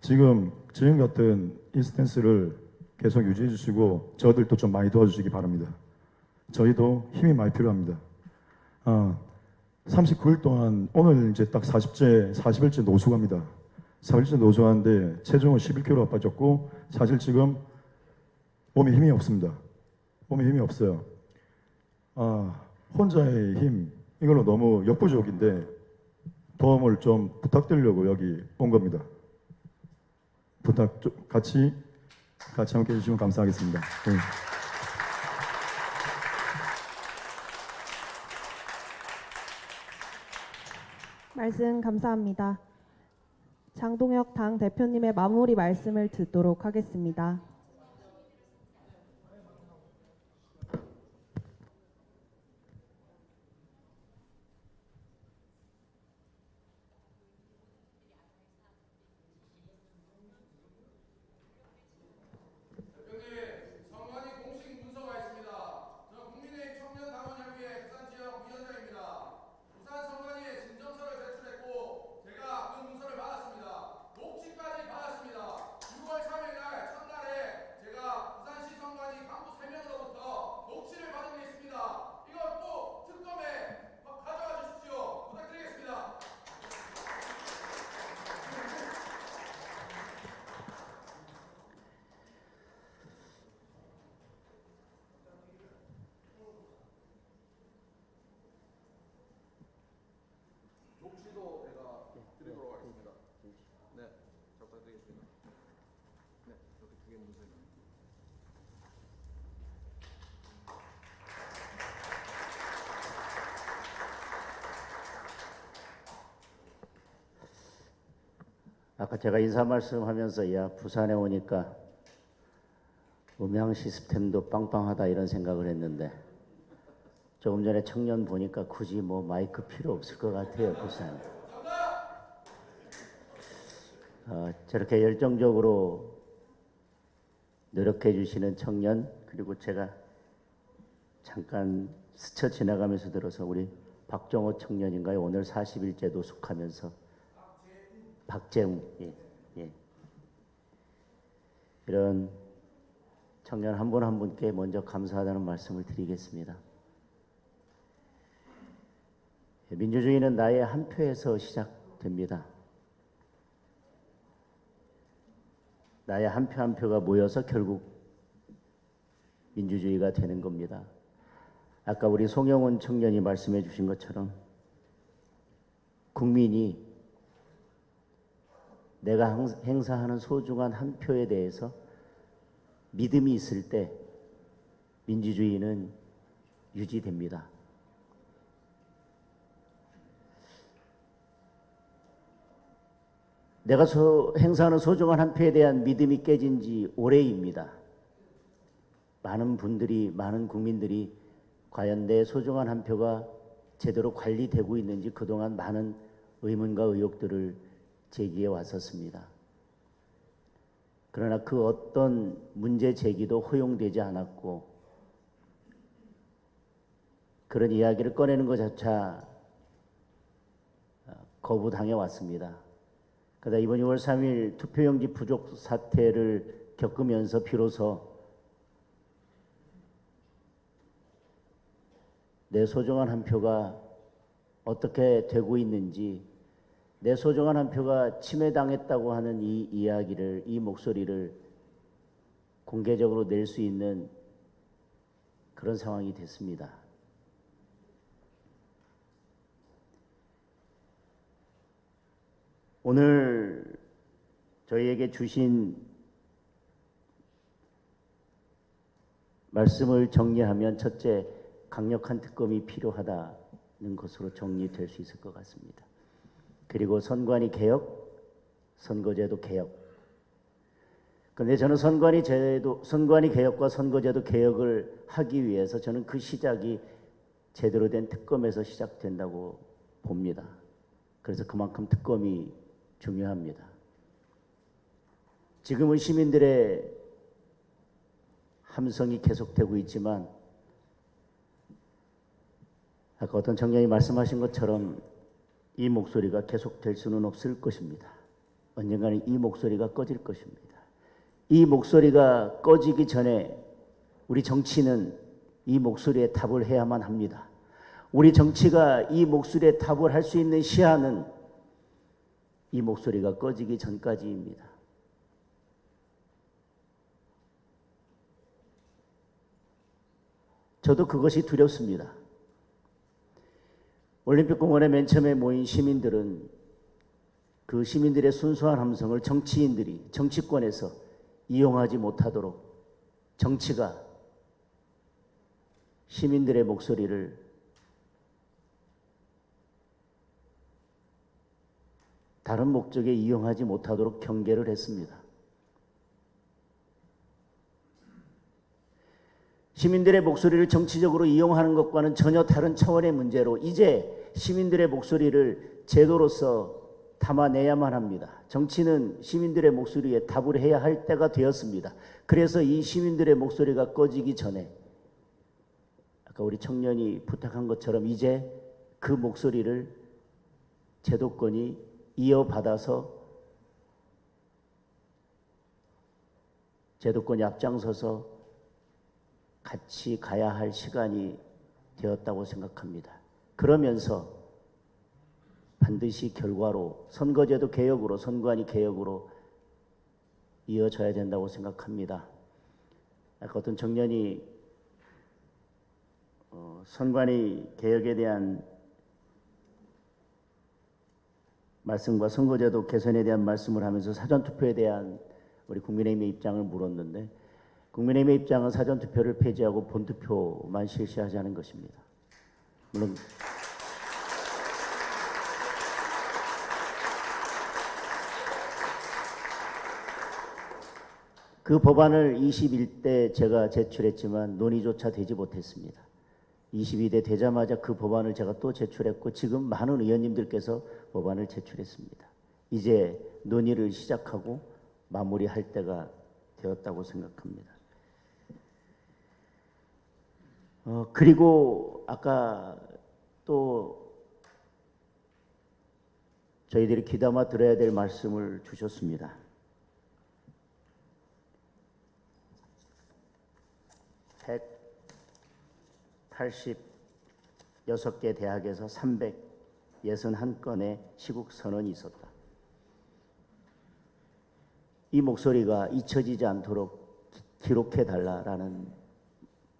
지금 같은 이 스탠스를 계속 유지해 주시고 저들도 좀 많이 도와주시기 바랍니다. 저희도 힘이 많이 필요합니다. 39일 동안 오늘 이제 딱 40일째 노숙합니다. 40일째 노숙하는데 체중은 11kg가 빠졌고 사실 지금 몸에 힘이 없습니다. 몸에 힘이 없어요. 혼자의 힘 이걸로 너무 역부족인데 도움을 좀 부탁드리려고 여기 온 겁니다. 같이 함께 해주시면 감사하겠습니다. 네. 말씀 감사합니다. 장동혁 당 대표님의 마무리 말씀을 듣도록 하겠습니다. 녹취도 제가 드리도록 하겠습니다. 네, 잘 부탁드리겠습니다. 네, 이렇게 두 개 문서입니다. 아까 제가 인사 말씀하면서 야 부산에 오니까 음향 시스템도 빵빵하다 이런 생각을 했는데 조금 전에 청년 보니까 굳이 뭐 마이크 필요 없을 것 같아요. 부산. 저렇게 열정적으로 노력해 주시는 청년, 그리고 제가 잠깐 스쳐 지나가면서 들어서 우리 박정호 청년인가요? 오늘 40일째 노숙하면서 박재웅, 예. 이런 청년 한 분 한 분께 먼저 감사하다는 말씀을 드리겠습니다. 민주주의는 나의 한 표에서 시작됩니다. 나의 한 표 한 표가 모여서 결국 민주주의가 되는 겁니다. 아까 우리 송영훈 청년이 말씀해 주신 것처럼 국민이 내가 행사하는 소중한 한 표에 대해서 믿음이 있을 때 민주주의는 유지됩니다. 내가 행사하는 소중한 한 표에 대한 믿음이 깨진 지 오래입니다. 많은 분들이, 많은 국민들이 과연 내 소중한 한 표가 제대로 관리되고 있는지 그동안 많은 의문과 의혹들을 제기해 왔었습니다. 그러나 그 어떤 문제 제기도 허용되지 않았고 그런 이야기를 꺼내는 것 자체가 거부당해 왔습니다. 그러다 이번 6월 3일 투표용지 부족 사태를 겪으면서 비로소 내 소중한 한 표가 어떻게 되고 있는지, 내 소중한 한 표가 침해당했다고 하는 이 이야기를, 이 목소리를 공개적으로 낼 수 있는 그런 상황이 됐습니다. . . . . . . . . . . . . . . . . . . . . . . . . . . . . . . . . . . . . . . . . . . . . . . . . . . . . . . . . . . . 오늘 저희에게 주신 말씀을 정리하면 첫째, 강력한 특검이 필요하다는 것으로 정리될 수 있을 것 같습니다. 그리고 선관위 개혁, 선거제도 개혁. 그런데 저는 선관위 개혁과 선거제도 개혁을 하기 위해서 저는 그 시작이 제대로 된 특검에서 시작된다고 봅니다. 그래서 그만큼 특검이 중요합니다. 지금은 시민들의 함성이 계속되고 있지만 아까 어떤 청년이 말씀하신 것처럼 이 목소리가 계속될 수는 없을 것입니다. 언젠가는 이 목소리가 꺼질 것입니다. 이 목소리가 꺼지기 전에 우리 정치는 이 목소리에 답을 해야만 합니다. 우리 정치가 이 목소리에 답을 할 수 있는 시한은 이 목소리가 꺼지기 전까지입니다. 저도 그것이 두렵습니다. 올림픽공원에 맨 처음에 모인 시민들은 그 시민들의 순수한 함성을 정치인들이 정치권에서 이용하지 못하도록 정치가 시민들의 목소리를 다른 목적에 이용하지 못하도록 경계를 했습니다. 시민들의 목소리를 정치적으로 이용하는 것과는 전혀 다른 차원의 문제로 이제 시민들의 목소리를 제도로서 담아내야만 합니다. 정치는 시민들의 목소리에 답을 해야 할 때가 되었습니다. 그래서 이 시민들의 목소리가 꺼지기 전에 아까 우리 청년이 부탁한 것처럼 이제 그 목소리를 제도권이 이어받아서 제도권이 앞장서서 같이 가야 할 시간이 되었다고 생각합니다. 그러면서 반드시 결과로 선거제도 개혁으로 선관위 개혁으로 이어져야 된다고 생각합니다. 아까 어떤 청년이 선관위 개혁에 대한 말씀과 선거제도 개선에 대한 말씀을 하면서 사전투표에 대한 우리 국민의힘의 입장을 물었는데 국민의힘의 입장은 사전투표를 폐지하고 본투표만 실시하자는 것입니다. 물론 그 법안을 21대 제가 제출했지만 논의조차 되지 못했습니다. 22대 되자마자 그 법안을 제가 또 제출했고 지금 많은 의원님들께서 법안을 제출했습니다. 이제 논의를 시작하고 마무리할 때가 되었다고 생각합니다. 그리고 아까 또 저희들이 귀담아 들어야 될 말씀을 주셨습니다. 186개 대학에서 361건의 시국 선언이 있었다. 이 목소리가 잊혀지지 않도록 기록해달라라는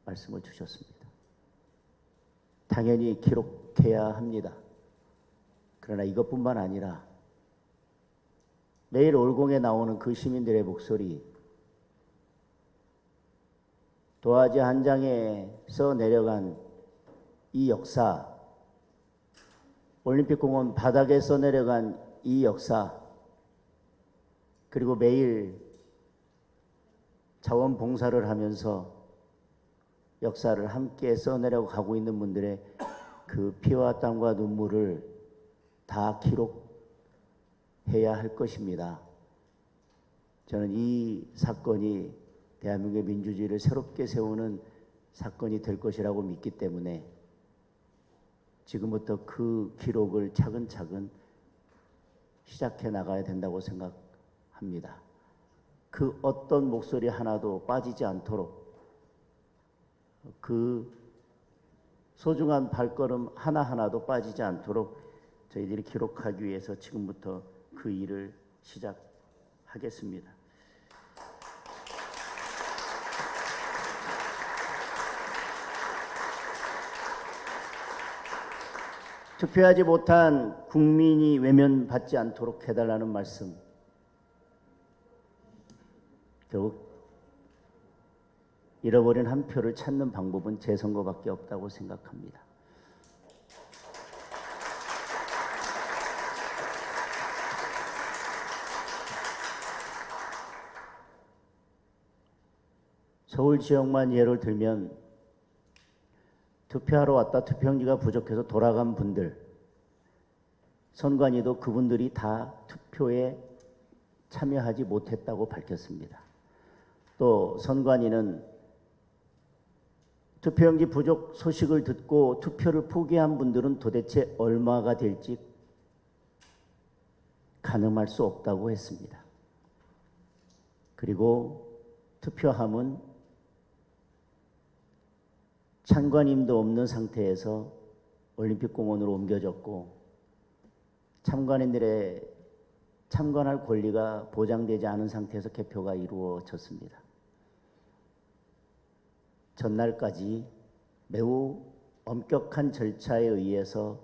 말씀을 주셨습니다. 당연히 기록해야 합니다. 그러나 이것뿐만 아니라 매일 올공에 나오는 그 시민들의 목소리, 도화지 한 장에서 내려간 이 역사, 올림픽공원 바닥에서 내려간 이 역사, 그리고 매일 자원봉사를 하면서 역사를 함께 써내려고 가고 있는 분들의 그 피와 땀과 눈물을 다 기록해야 할 것입니다. 저는 이 사건이 대한민국의 민주주의를 새롭게 세우는 사건이 될 것이라고 믿기 때문에 지금부터 그 기록을 차근차근 시작해 나가야 된다고 생각합니다. 그 어떤 목소리 하나도 빠지지 않도록 그 소중한 발걸음 하나하나도 빠지지 않도록 저희들이 기록하기 위해서 지금부터 그 일을 시작하겠습니다. 투표하지 못한 국민이 외면받지 않도록 해달라는 말씀. 결국 잃어버린 한 표를 찾는 방법은 재선거밖에 없다고 생각합니다. 서울 지역만 예를 들면 투표하러 왔다 투표용지가 부족해서 돌아간 분들, 선관위도 그분들이 다 투표에 참여하지 못했다고 밝혔습니다. 또 선관위는 투표용지 부족 소식을 듣고 투표를 포기한 분들은 도대체 얼마가 될지 가늠할 수 없다고 했습니다. 그리고 투표함은 참관인도 없는 상태에서 올림픽공원으로 옮겨졌고 참관인들의 참관할 권리가 보장되지 않은 상태에서 개표가 이루어졌습니다. 전날까지 매우 엄격한 절차에 의해서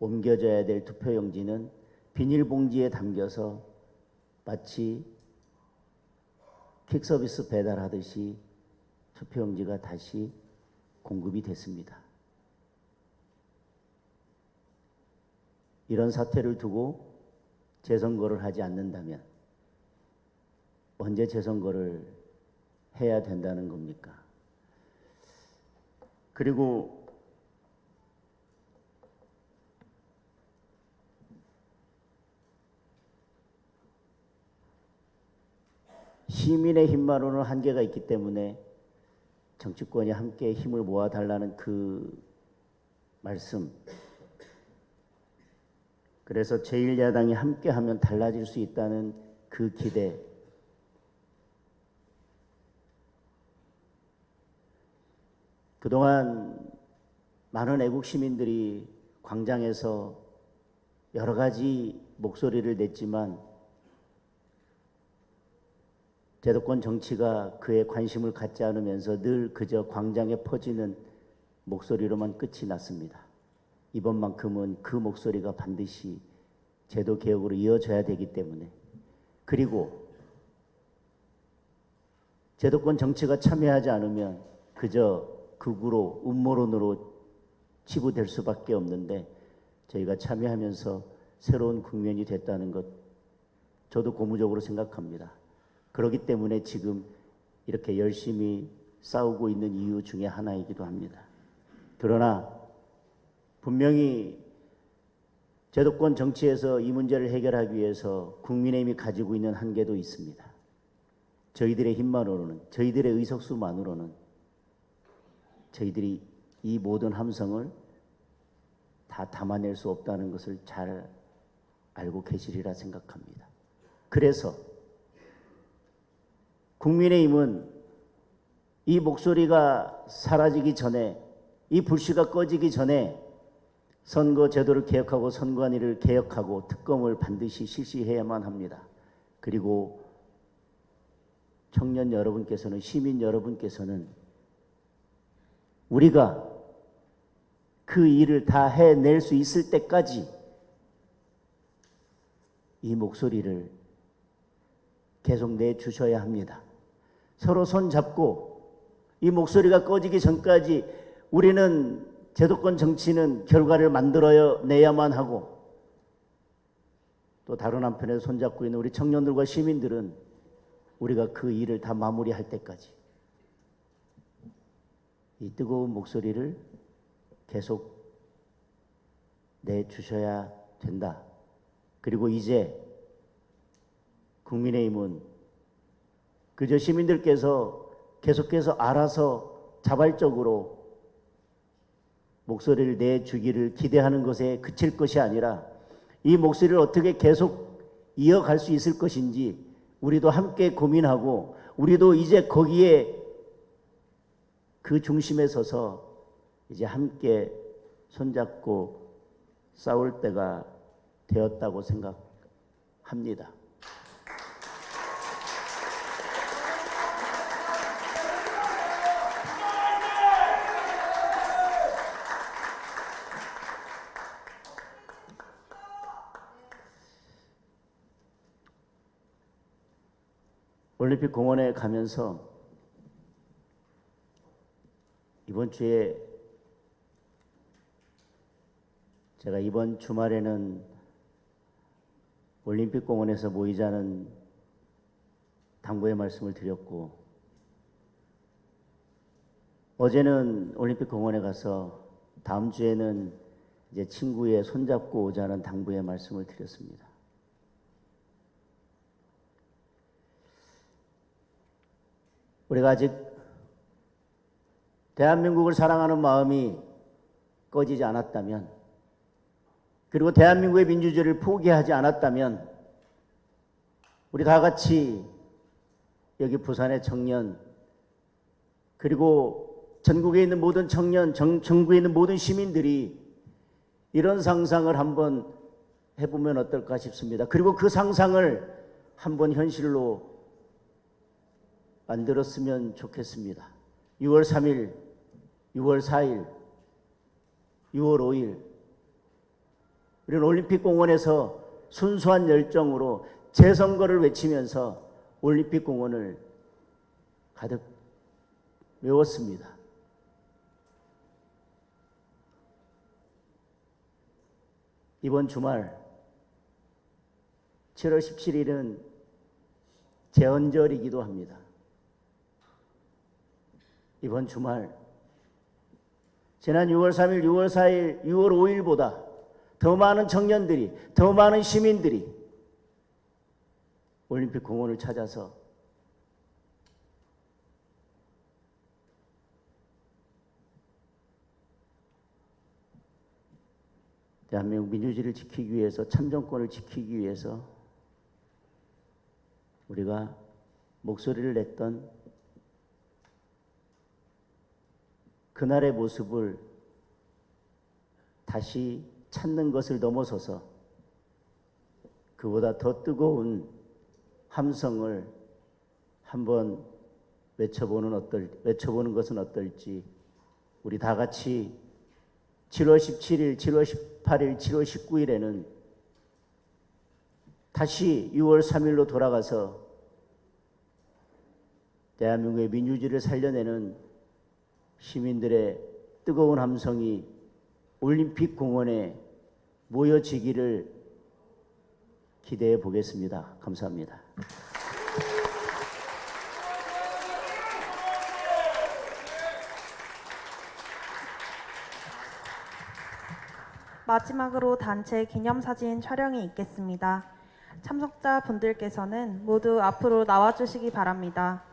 옮겨져야 될 투표용지는 비닐봉지에 담겨서 마치 퀵서비스 배달하듯이 투표용지가 다시 공급이 됐습니다. 이런 사태를 두고 재선거를 하지 않는다면 언제 재선거를 해야 된다는 겁니까? 그리고 시민의 힘만으로는 한계가 있기 때문에 정치권이 함께 힘을 모아달라는 그 말씀, 그래서 제1야당이 함께하면 달라질 수 있다는 그 기대, 그동안 많은 애국 시민들이 광장에서 여러 가지 목소리를 냈지만 제도권 정치가 그에 관심을 갖지 않으면서 늘 그저 광장에 퍼지는 목소리로만 끝이 났습니다. 이번만큼은 그 목소리가 반드시 제도 개혁으로 이어져야 되기 때문에, 그리고 제도권 정치가 참여하지 않으면 그저 극우로 음모론으로 치부될 수밖에 없는데 저희가 참여하면서 새로운 국면이 됐다는 것 저도 고무적으로 생각합니다. 그렇기 때문에 지금 이렇게 열심히 싸우고 있는 이유 중에 하나이기도 합니다. 그러나 분명히 제도권 정치에서 이 문제를 해결하기 위해서 국민의힘이 가지고 있는 한계도 있습니다. 저희들의 힘만으로는, 저희들의 의석수만으로는 저희들이 이 모든 함성을 다 담아낼 수 없다는 것을 잘 알고 계시리라 생각합니다. 그래서 국민의힘은 이 목소리가 사라지기 전에, 이 불씨가 꺼지기 전에 선거 제도를 개혁하고 선관위를 개혁하고 특검을 반드시 실시해야만 합니다. 그리고 청년 여러분께서는, 시민 여러분께서는 우리가 그 일을 다 해낼 수 있을 때까지 이 목소리를 계속 내주셔야 합니다. 서로 손잡고 이 목소리가 꺼지기 전까지 우리는 제도권 정치는 결과를 만들어내야만 하고, 또 다른 한편에서 손잡고 있는 우리 청년들과 시민들은 우리가 그 일을 다 마무리할 때까지 이 뜨거운 목소리를 계속 내주셔야 된다. 그리고 이제 국민의힘은 그저 시민들께서 계속해서 알아서 자발적으로 목소리를 내주기를 기대하는 것에 그칠 것이 아니라 이 목소리를 어떻게 계속 이어갈 수 있을 것인지 우리도 함께 고민하고, 우리도 이제 거기에 그 중심에 서서 이제 함께 손잡고 싸울 때가 되었다고 생각합니다. 올림픽 공원에 가면서 이번 주에 제가 이번 주말에는 올림픽 공원에서 모이자는 당부의 말씀을 드렸고, 어제는 올림픽 공원에 가서 다음 주에는 이제 친구의 손잡고 오자는 당부의 말씀을 드렸습니다. 우리가 아직 대한민국을 사랑하는 마음이 꺼지지 않았다면, 그리고 대한민국의 민주주의를 포기하지 않았다면, 우리 다 같이 여기 부산의 청년, 그리고 전국에 있는 모든 청년, 전국에 있는 모든 시민들이 이런 상상을 한번 해보면 어떨까 싶습니다. 그리고 그 상상을 한번 현실로 만들었으면 좋겠습니다. 6월 3일, 6월 4일, 6월 5일 우리는 올림픽 공원에서 순수한 열정으로 재선거를 외치면서 올림픽 공원을 가득 메웠습니다. 이번 주말 7월 17일은 제헌절이기도 합니다. 이번 주말 지난 6월 3일, 6월 4일, 6월 5일보다 더 많은 청년들이, 더 많은 시민들이 올림픽 공원을 찾아서 대한민국 민주주의를 지키기 위해서, 참정권을 지키기 위해서 우리가 목소리를 냈던 그날의 모습을 다시 찾는 것을 넘어서서 그보다 더 뜨거운 함성을 한번 외쳐보는 것은 어떨지, 우리 다 같이 7월 17일, 7월 18일, 7월 19일에는 다시 6월 3일로 돌아가서 대한민국의 민주주의를 살려내는 시민들의 뜨거운 함성이 올림픽 공원에 모여지기를 기대해 보겠습니다. 감사합니다. 마지막으로 단체 기념사진 촬영이 있겠습니다. 참석자 분들께서는 모두 앞으로 나와주시기 바랍니다.